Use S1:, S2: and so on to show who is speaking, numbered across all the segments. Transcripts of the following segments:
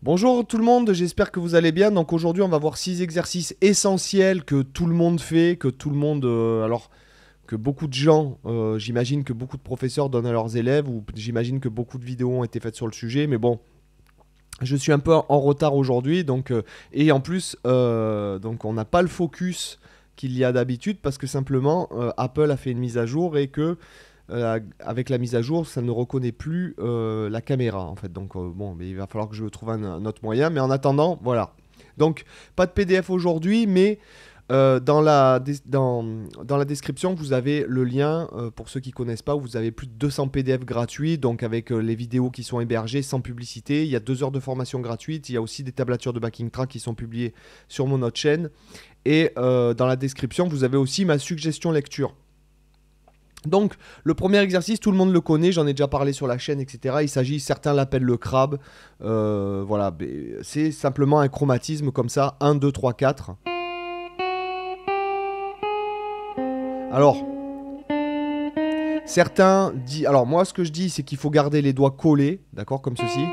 S1: Bonjour tout le monde, j'espère que vous allez bien. Donc aujourd'hui on va voir 6 exercices essentiels que tout le monde fait, que tout le monde... que beaucoup de gens, j'imagine que beaucoup de professeurs donnent à leurs élèves, ou j'imagine que beaucoup de vidéos ont été faites sur le sujet, mais bon, je suis un peu en retard aujourd'hui, et en plus, donc on n'a pas le focus qu'il y a d'habitude, parce que simplement Apple a fait une mise à jour et que avec la mise à jour, ça ne reconnaît plus la caméra en fait. Donc bon, mais il va falloir que je trouve un autre moyen. Mais en attendant, voilà. Donc pas de PDF aujourd'hui, mais dans la description, vous avez le lien, pour ceux qui ne connaissent pas, où vous avez plus de 200 PDF gratuits, donc avec les vidéos qui sont hébergées sans publicité. Il y a 2 heures de formation gratuite. Il y a aussi des tablatures de backing track qui sont publiées sur mon autre chaîne. Et dans la description, vous avez aussi ma suggestion lecture. Donc, le premier exercice, tout le monde le connaît, j'en ai déjà parlé sur la chaîne, etc. Il s'agit, certains l'appellent le crabe. Voilà, c'est simplement un chromatisme comme ça, 1, 2, 3, 4. Alors, certains disent... Alors, moi, ce que je dis, c'est qu'il faut garder les doigts collés, d'accord, comme ceci.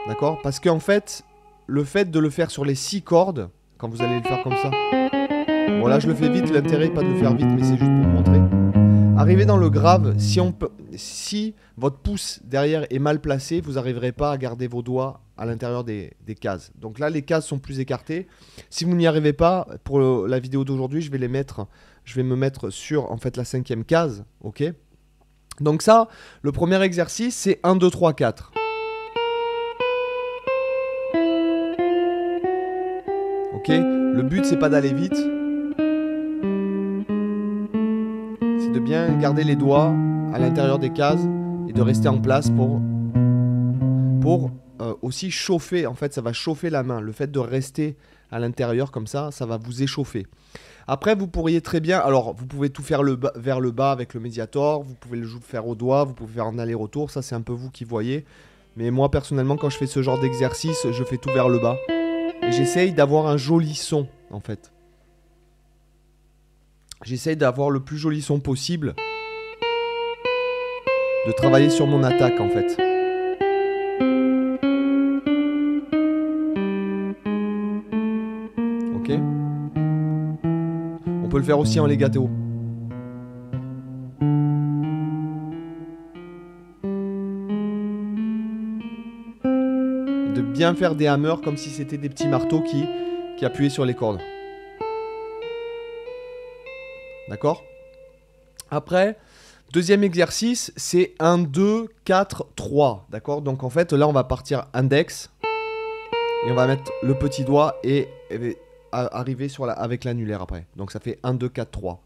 S1: D'accord. Parce qu'en fait, le fait de le faire sur les 6 cordes, quand vous allez le faire comme ça... Bon, là, je le fais vite, l'intérêt, pas de le faire vite, mais c'est juste pour vous montrer. Arriver dans le grave, si votre pouce derrière est mal placé, vous n'arriverez pas à garder vos doigts à l'intérieur des cases. Donc là, les cases sont plus écartées. Si vous n'y arrivez pas, pour la vidéo d'aujourd'hui, je vais me mettre sur en fait la 5e case, ok. Donc ça, le premier exercice, c'est 1, 2, 3, 4. Ok. Le but, c'est pas d'aller vite. C'est de bien garder les doigts à l'intérieur des cases et de rester en place pour aussi chauffer. En fait, ça va chauffer la main. Le fait de rester à l'intérieur comme ça va vous échauffer. Après, vous pourriez très bien... Alors, vous pouvez tout faire vers le bas avec le Mediator. Vous pouvez le faire au doigt. Vous pouvez faire en aller-retour. Ça, c'est un peu vous qui voyez. Mais moi, personnellement, quand je fais ce genre d'exercice, je fais tout vers le bas. Et j'essaye d'avoir un joli son, en fait. J'essaye d'avoir le plus joli son possible. De travailler sur mon attaque, en fait. Ok. On peut le faire aussi en legato. De bien faire des hammers comme si c'était des petits marteaux qui appuyaient sur les cordes. D'accord? Après, deuxième exercice, c'est 1, 2, 4, 3. D'accord? Donc en fait, là, on va partir index. Et on va mettre le petit doigt et arriver avec l'annulaire après. Donc ça fait 1, 2, 4, 3.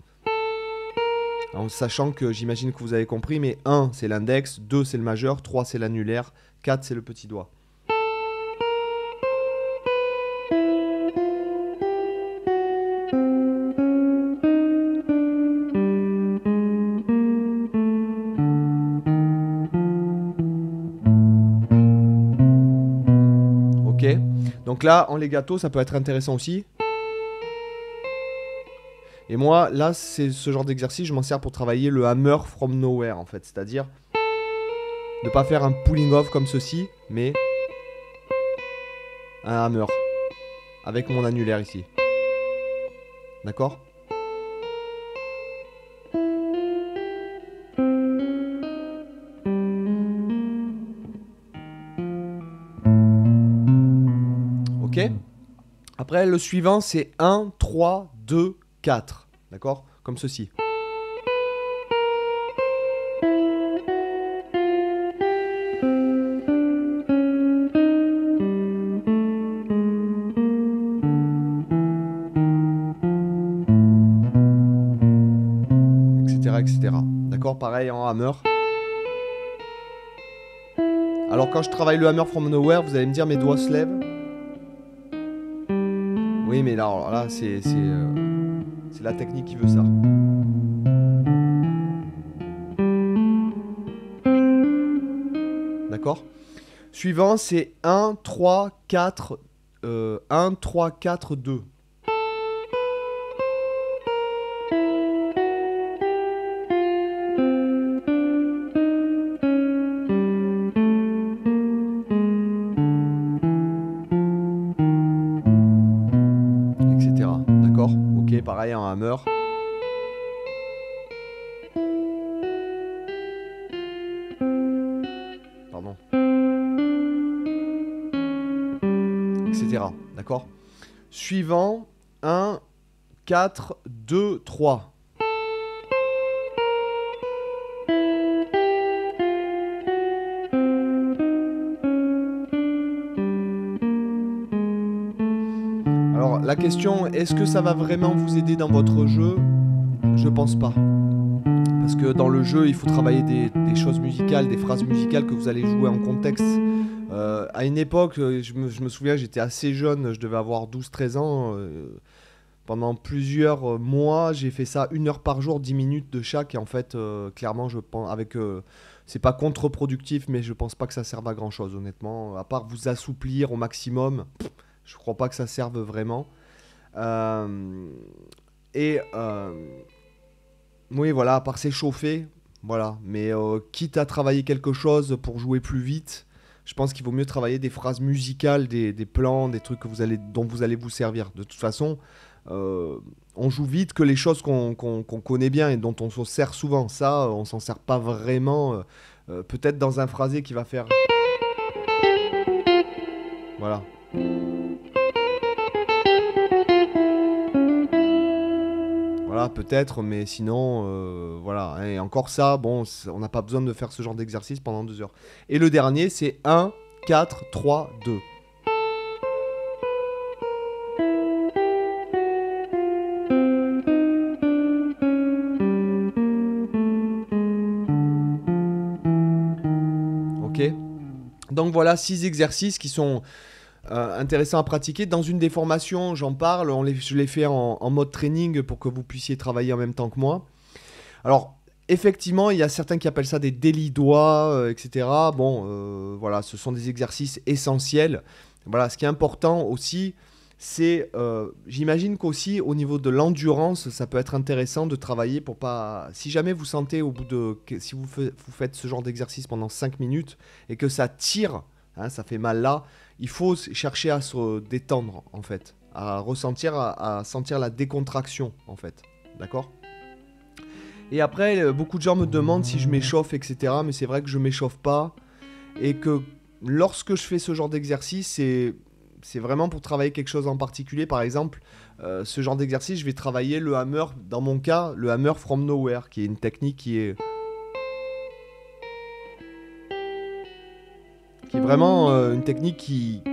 S1: En sachant que j'imagine que vous avez compris, mais 1 c'est l'index, 2 c'est le majeur, 3 c'est l'annulaire, 4 c'est le petit doigt. Ok. Donc là, en legato, ça peut être intéressant aussi. Et moi, là, c'est ce genre d'exercice, je m'en sers pour travailler le hammer from nowhere, en fait. C'est-à-dire ne pas faire un pulling off comme ceci, mais un hammer. Avec mon annulaire ici. D'accord? Ok? Après, le suivant, c'est 1, 3, 2, 4. D'accord? Comme ceci. Etc. etc. D'accord? Pareil en hammer. Alors quand je travaille le hammer from nowhere, vous allez me dire mes doigts se lèvent. Oui, mais là c'est la technique qui veut ça. D'accord? Suivant, c'est 1, 3, 4, 1, 3, 4, 2. jouer pareil en hammer. Pardon. Etc. D'accord? Suivant, 1, 4, 2, 3. Alors la question, est-ce que ça va vraiment vous aider dans votre jeu? Je pense pas. Parce que dans le jeu, il faut travailler des choses musicales, des phrases musicales que vous allez jouer en contexte. À une époque, je me souviens, j'étais assez jeune, je devais avoir 12-13 ans. Pendant plusieurs mois, j'ai fait ça 1 heure par jour, 10 minutes de chaque. Et en fait, clairement, je pense, c'est pas contre-productif, mais je pense pas que ça serve à grand-chose, honnêtement. À part vous assouplir au maximum, je crois pas que ça serve vraiment. Oui, voilà, à part s'échauffer, voilà. Mais quitte à travailler quelque chose pour jouer plus vite, je pense qu'il vaut mieux travailler des phrases musicales, des plans, des trucs dont vous allez vous servir. De toute façon, on joue vite que les choses qu'on connaît bien et dont on se sert souvent. Ça, on s'en sert pas vraiment. Peut-être dans un phrasé qui va faire... Voilà. Voilà, peut-être, mais sinon, voilà. Et encore ça, bon, on n'a pas besoin de faire ce genre d'exercice pendant 2 heures. Et le dernier, c'est 1, 4, 3, 2. Ok. Donc voilà, 6 exercices qui sont... intéressant à pratiquer. Dans une des formations, j'en parle, je l'ai fait en mode training pour que vous puissiez travailler en même temps que moi. Alors, effectivement, il y a certains qui appellent ça des délits doigts, etc. Bon, voilà, ce sont des exercices essentiels. Voilà, ce qui est important aussi, c'est, j'imagine qu'aussi au niveau de l'endurance, ça peut être intéressant de travailler pour pas... Si jamais vous sentez au bout de... Si vous faites ce genre d'exercice pendant 5 minutes et que ça tire, hein, ça fait mal là, il faut chercher à se détendre, en fait. À sentir la décontraction, en fait. D'accord ? Et après, beaucoup de gens me demandent si je m'échauffe, etc. Mais c'est vrai que je m'échauffe pas. Et que lorsque je fais ce genre d'exercice, c'est vraiment pour travailler quelque chose en particulier. Par exemple, ce genre d'exercice, je vais travailler le hammer, dans mon cas, le hammer from nowhere, qui est une technique qui est vraiment une technique qui est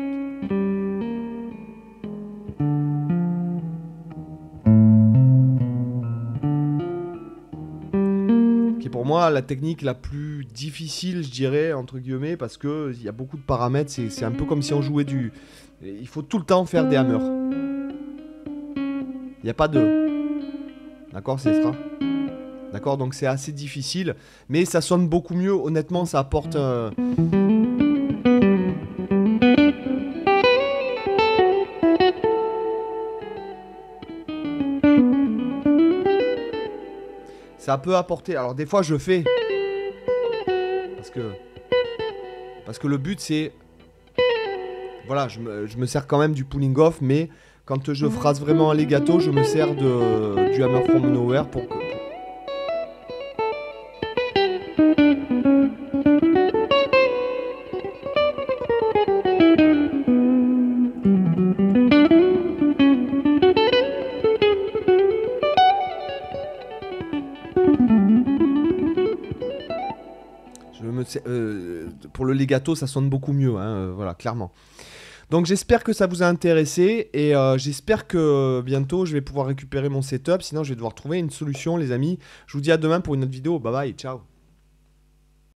S1: pour moi la technique la plus difficile, je dirais, entre guillemets, parce qu'il y a beaucoup de paramètres. C'est un peu comme si on jouait du... Il faut tout le temps faire des hammers. Il n'y a pas de... D'accord, c'est ça. D'accord, donc c'est assez difficile, mais ça sonne beaucoup mieux. Honnêtement, ça apporte... Ça peut apporter... Alors des fois je fais... Parce que le but c'est... Voilà, je me sers quand même du pulling off, mais quand je phrase vraiment un legato, je me sers du hammer from nowhere pour que... pour le legato, ça sonne beaucoup mieux, hein, voilà, clairement. Donc j'espère que ça vous a intéressé et j'espère que bientôt je vais pouvoir récupérer mon setup. Sinon je vais devoir trouver une solution, les amis. Je vous dis à demain pour une autre vidéo. Bye bye, ciao.